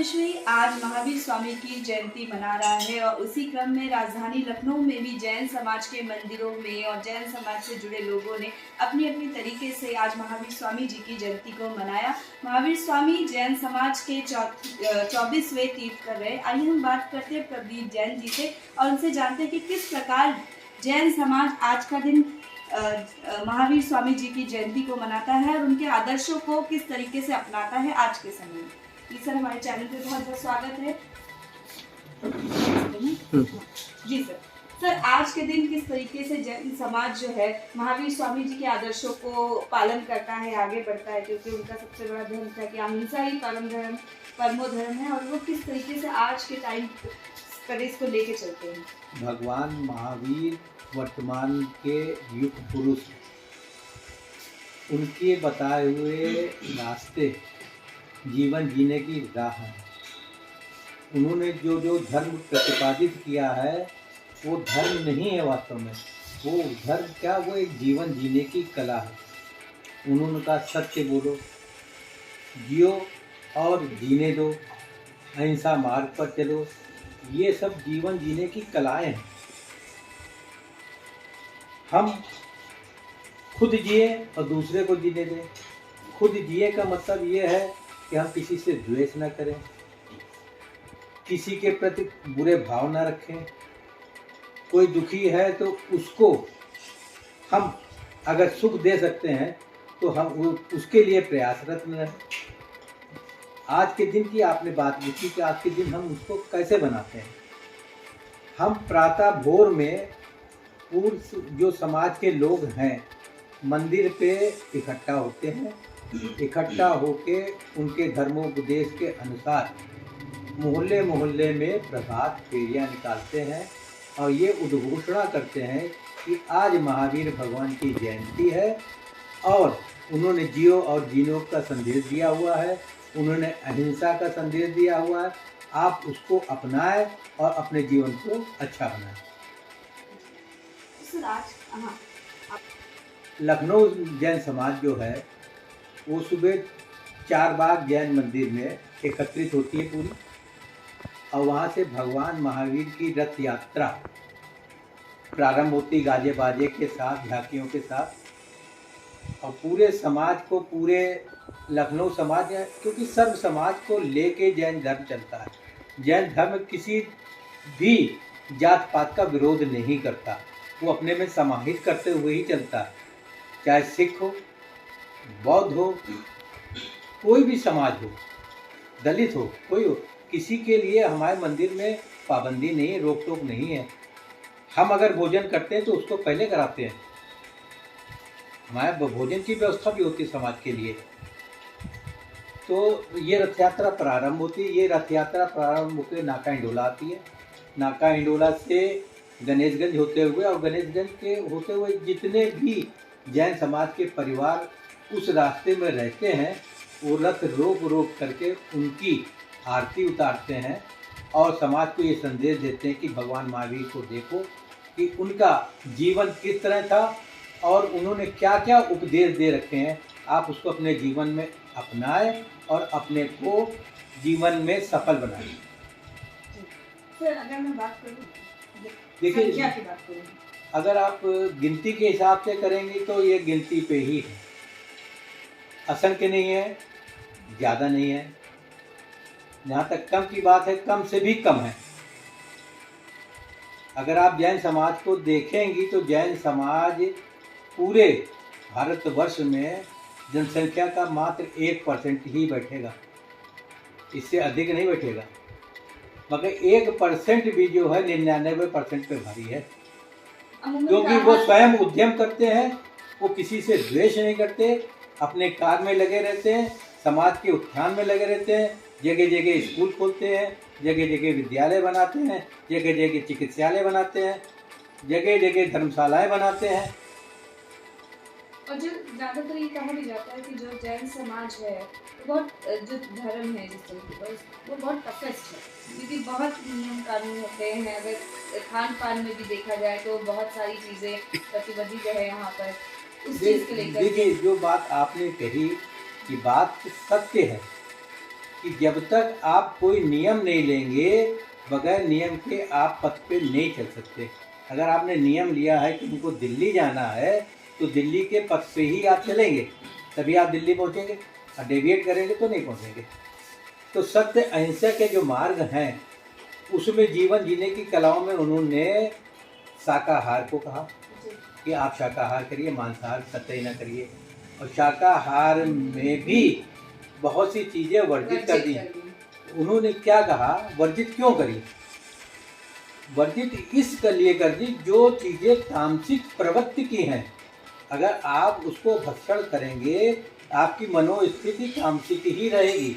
विश्व आज महावीर स्वामी की जयंती मना रहा है और उसी क्रम में राजधानी लखनऊ में भी जैन समाज के मंदिरों में और जैन समाज से जुड़े लोगों ने अपनी अपनी तरीके से आज महावीर स्वामी जी की जयंती को मनाया। महावीर स्वामी जैन समाज के 24वें तीर्थंकर रहे। आइए हम बात करते हैं प्रदीप जैन जी से और उनसे जानते हैं कि किस प्रकार जैन समाज आज का दिन महावीर स्वामी जी की जयंती को मनाता है और उनके आदर्शों को किस तरीके से अपनाता है आज के समय में। सर, हमारे चैनल पे बहुत बहुत स्वागत है। जी सर। सर, आज के दिन किस तरीके से जैन समाज जो है महावीर स्वामी जी के आदर्शों को पालन करता है, आगे बढ़ता है, क्योंकि उनका सबसे बड़ा धर्म था कि अहिंसा ही परमो धर्म है, और वो किस तरीके से आज के टाइम प्रदेश को लेके चलते हैं। भगवान महावीर वर्तमान के युग पुरुष, उनके बताए हुए रास्ते जीवन जीने की राह है। उन्होंने जो जो धर्म प्रतिपादित किया है वो धर्म नहीं है वास्तव में, वो धर्म क्या, वो एक जीवन जीने की कला है। उन्होंने कहा सत्य बोलो, जियो और जीने दो, अहिंसा मार्ग पर चलो, ये सब जीवन जीने की कलाएं हैं। हम खुद जिए और दूसरे को जीने दें। खुद जिए का मतलब ये है कि हम किसी से द्वेष न करें, किसी के प्रति बुरे भाव न रखें। कोई दुखी है तो उसको हम अगर सुख दे सकते हैं तो हम उसके लिए प्रयासरत रहें। आज के दिन की आपने बात पूछी कि आज के दिन हम उसको कैसे बनाते हैं। हम प्रातः भोर में पूर्व जो समाज के लोग हैं मंदिर पे इकट्ठा होते हैं। इकट्ठा होके उनके धर्मोपदेश के अनुसार मोहल्ले मोहल्ले में प्रभात फेरियाँ निकालते हैं और ये उद्घोषणा करते हैं कि आज महावीर भगवान की जयंती है और उन्होंने जियो और जीनो का संदेश दिया हुआ है, उन्होंने अहिंसा का संदेश दिया हुआ है। आप उसको अपनाएं और अपने जीवन को अच्छा बनाएं। लखनऊ जैन समाज जो है वो सुबह 4 बाग जैन मंदिर में एकत्रित होती है पूरी, और वहाँ से भगवान महावीर की रथ यात्रा प्रारंभ होती गाजे बाजे के साथ, झांकियों के साथ। और पूरे समाज को, पूरे लखनऊ समाज, क्योंकि सर्व समाज को लेके जैन धर्म चलता है। जैन धर्म किसी भी जात पात का विरोध नहीं करता, वो अपने में समाहित करते हुए ही चलता है। चाहे सिख हो, बौद्ध हो, कोई भी समाज हो, दलित हो, कोई हो, किसी के लिए हमारे मंदिर में पाबंदी नहीं है, रोक टोक नहीं है। हम अगर भोजन करते हैं तो उसको पहले कराते हैं। हमारे भोजन की व्यवस्था भी होती है समाज के लिए। तो ये रथ यात्रा प्रारंभ होती है। ये रथ यात्रा प्रारंभ होकर नाका इंडोला आती है। नाका इंडोला से गणेशगंज होते हुए, और गणेशगंज के होते हुए जितने भी जैन समाज के परिवार उस रास्ते में रहते हैं वो रथ रोक रोक करके उनकी आरती उतारते हैं और समाज को ये संदेश देते हैं कि भगवान महावीर को देखो कि उनका जीवन किस तरह था और उन्होंने क्या क्या उपदेश दे रखे हैं। आप उसको अपने जीवन में अपनाएं और अपने को जीवन में सफल बनाएं। सर, अगर मैं बात करूं, देखिए, अगर आप गिनती के हिसाब से करेंगे तो ये गिनती पे ही है, असंख्य नहीं है, ज़्यादा नहीं है। जहाँ तक कम की बात है, कम से भी कम है। अगर आप जैन समाज को देखेंगी तो जैन समाज पूरे भारतवर्ष में जनसंख्या का मात्र 1% ही बैठेगा, इससे अधिक नहीं बैठेगा। मगर 1% भी जो है 99% पे भारी है, क्योंकि वो स्वयं उद्यम करते हैं, वो किसी से द्वेष नहीं करते, अपने कार्य में लगे रहते हैं, समाज के उत्थान में लगे रहते हैं। जगह जगह स्कूल खोलते हैं, जगह जगह विद्यालय बनाते हैं, जगह जगह चिकित्सालय बनाते हैं, जगह जगह धर्मशालाएं बनाते हैं। और जो ज़्यादातर ये कहा भी जाता है कि जो जैन समाज है वो बहुत, जो धर्म है जिस तरीके का, वो बहुत टफेस्ट है, क्योंकि बहुत नियम कानून होते हैं। अगर खान पान में भी देखा जाए तो बहुत सारी चीज़ें प्रतिबंधित है यहाँ पर उस चीज़ को लेकर। देखिए, जो बात आपने कही कि बात सत्य है, कि जब तक आप कोई नियम नहीं लेंगे, बगैर नियम के आप पथ पे नहीं चल सकते। अगर आपने नियम लिया है कि उनको दिल्ली जाना है तो दिल्ली के पथ पे ही आप चलेंगे, तभी आप दिल्ली पहुंचेंगे। और डेविएट करेंगे तो नहीं पहुंचेंगे। तो सत्य अहिंसा के जो मार्ग हैं उसमें जीवन जीने की कलाओं में उन्होंने शाकाहार को कहा कि आप शाकाहार करिए, मांसाहार कतई न करिए। और शाकाहार में भी बहुत सी चीज़ें वर्जित कर दी। उन्होंने क्या कहा, वर्जित क्यों करी? वर्जित इस लिए कर दी जो चीज़ें तामसिक प्रवृत्ति की हैं, अगर आप उसको भक्षण करेंगे आपकी मनोस्थिति तामसिक ही रहेगी।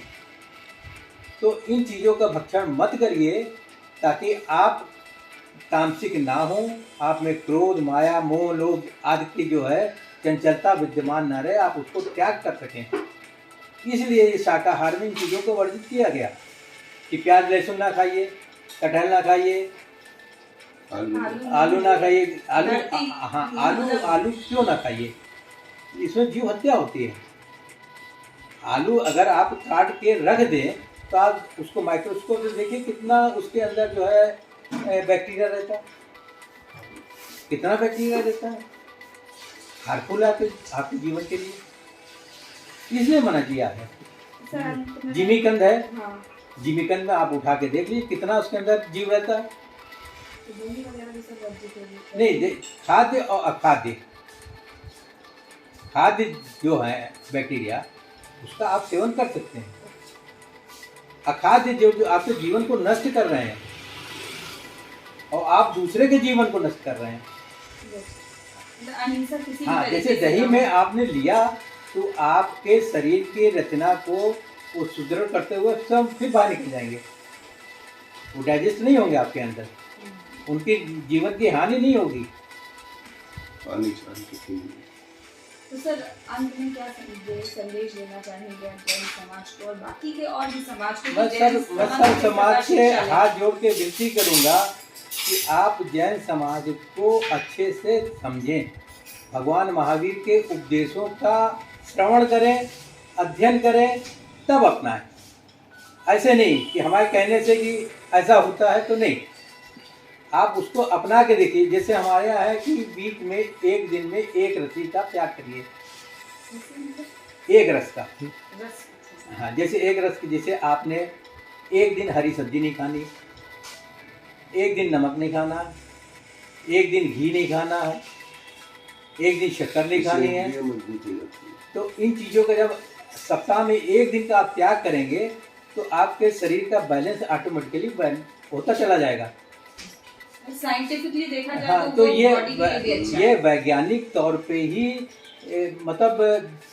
तो इन चीज़ों का भक्षण मत करिए ताकि आप तामसिक ना हो, आप में क्रोध, माया, मोह, लोभ आदि की जो है चंचलता विद्यमान ना रहे, आप उसको त्याग कर सकें। इसलिए ये शाकाहार में इन चीज़ों को वर्जित किया गया कि प्याज लहसुन ना खाइए, कटहल ना खाइए, आलू ना खाइए। आलू क्यों ना खाइए? इसमें जीव हत्या होती है। आलू अगर आप काट के रख दें तो आप उसको माइक्रोस्कोप से देखिए कितना उसके अंदर जो है बैक्टीरिया रहता है, कितना बैक्टीरिया रहता है, हार्मफुल है आपके जीवन के लिए, इसलिए मना किया है। जिमीकंद है, जिमीकंद में आप उठा के देख लीजिए कितना उसके अंदर जीव रहता है। नहीं, खाद्य और अखाद्य, खाद्य जो है बैक्टीरिया उसका आप सेवन कर सकते हैं। अखाद्य जो आपके जीवन को नष्ट कर रहे हैं और आप दूसरे के जीवन को नष्ट कर रहे हैं। हाँ, जैसे दही में आपने लिया तो आपके शरीर की रचना को वो सुदृढ़ करते हुए सब फिर बाहर निकल जाएंगे, वो डाइजेस्ट नहीं होंगे आपके अंदर, उनके जीवन की हानि नहीं होगी। तो सर अंत में क्या संदेश देना चाहेंगे जैन समाज को और बाकी के और भी समाज को? मैं सब समाज से हाथ जोड़ के विनती करूंगा कि आप जैन समाज को अच्छे से समझें, भगवान महावीर के उपदेशों का श्रवण करें, अध्ययन करें, तब अपनाएं। ऐसे नहीं कि हमारे कहने से कि ऐसा होता है तो नहीं, आप उसको अपना के देखिए। जैसे हमारे यहाँ है कि वीक में एक दिन में एक रति का त्याग करिए, एक रस का। हाँ, जैसे एक रस की, जैसे आपने एक दिन हरी सब्जी नहीं खानी, एक दिन नमक नहीं खाना, एक दिन घी नहीं खाना है, एक दिन शक्कर नहीं खानी है। तो इन चीज़ों का जब सप्ताह में एक दिन का आप त्याग करेंगे तो आपके शरीर का बैलेंस ऑटोमेटिकली होता चला जाएगा। साइंटिफिकली देखा जाए हाँ, तो ये वैज्ञानिक तौर पे ही मतलब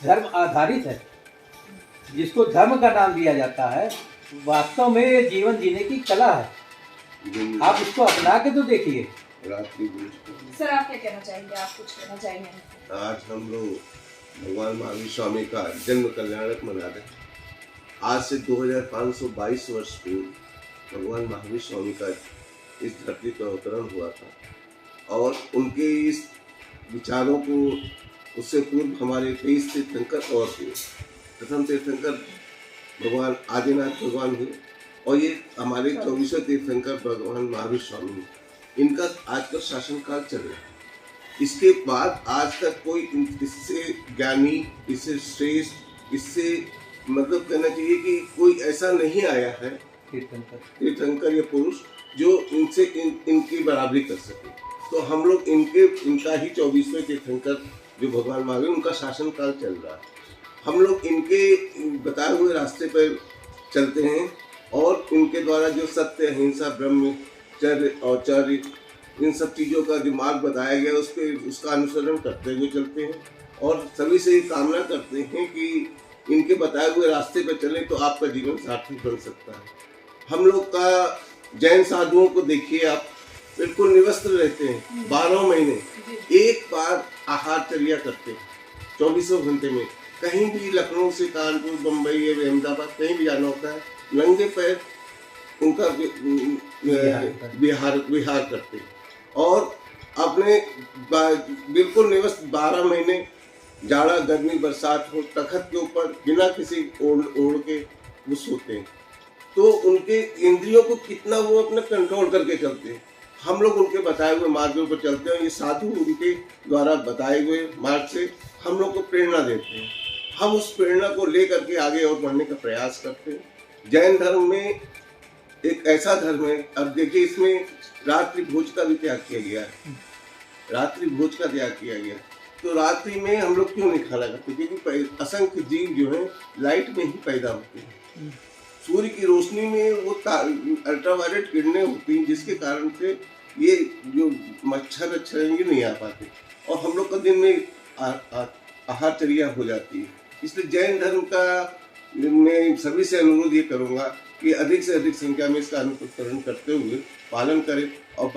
धर्म आधारित है, जिसको धर्म का नाम दिया जाता है। वास्तव में ये जीवन जीने की कला है, आप उसको अपना के तो देखिए। सर आप क्या कहना चाहेंगे, आप कुछ कहना चाहेंगे? आज हम लोग भगवान महावीर स्वामी का जन्म कल्याणक मना रहे हैं। आज से 2522 वर्ष पूर्व भगवान महावीर स्वामी का इस धरती पर अवतरण हुआ था और उनके इस विचारों को उससे पूर्व हमारे 23 तीर्थंकर और थे। प्रथम तीर्थंकर भगवान आदिनाथ भगवान हुए और ये हमारे 24वें तीर्थंकर भगवान महावीर स्वामी, इनका आज का शासनकाल चल रहा है। इसके बाद आज तक कोई इससे ज्ञानी, इससे श्रेष्ठ, इससे मतलब कहना चाहिए कि कोई ऐसा नहीं आया है तीर्थंकर या पुरुष जो इनसे इनकी बराबरी कर सके। तो हम लोग इनका ही 24वें तीर्थंकर जो भगवान महावीर, उनका शासनकाल चल रहा है। हम लोग इनके बताए हुए रास्ते पर चलते हैं और इनके द्वारा जो सत्य, अहिंसा, ब्रह्मचर्य और चर्य, इन सब चीज़ों का जो मार्ग बताया गया उसका अनुसरण करते हुए चलते हैं और सभी से ये कामना करते हैं कि इनके बताए हुए रास्ते पर चलें तो आपका जीवन सार्थक बन सकता है। हम लोग का जैन साधुओं को देखिए, आप बिल्कुल निवस्त्र रहते हैं, 12 महीने एक बार आहारचर्या करते हैं, 24 घंटे में। कहीं भी लखनऊ से कानपुर, बम्बई या अहमदाबाद कहीं भी जाना होता है, नंगे पैर उनका विहार करते हैं और अपने बिल्कुल निवस्त 12 महीने, जाड़ा गर्मी बरसात हो, तखत के ऊपर बिना किसी ओढ़ के वो सोते हैं, तो उनके इंद्रियों को कितना वो अपना कंट्रोल करके चलते हैं। हम लोग उनके बताए हुए मार्गों पर चलते हैं, ये साधु उनके द्वारा बताए हुए मार्ग से हम लोग को प्रेरणा देते हैं। हम उस प्रेरणा को लेकर के आगे और बढ़ने का प्रयास करते हैं। जैन धर्म में एक ऐसा धर्म है, अब देखिए इसमें रात्रि भोज का भी त्याग किया गया है, रात्रि भोज का त्याग किया गया। तो रात्रि में हम लोग क्यों नहीं खाना खाते? क्योंकि असंख्य जीव जो है लाइट में ही पैदा होते हैं। सूर्य की रोशनी में वो अल्ट्रावायलेट किरणें होती हैं, जिसके कारण से ये जो मच्छर अच्छे नहीं आ पाते और हम लोग का दिन में आहारचर्या हो जाती है। इसलिए जैन धर्म का मैं सभी से अनुरोध ये करूँगा कि अधिक से अधिक संख्या में इसका अनुसरण करते हुए पालन करें और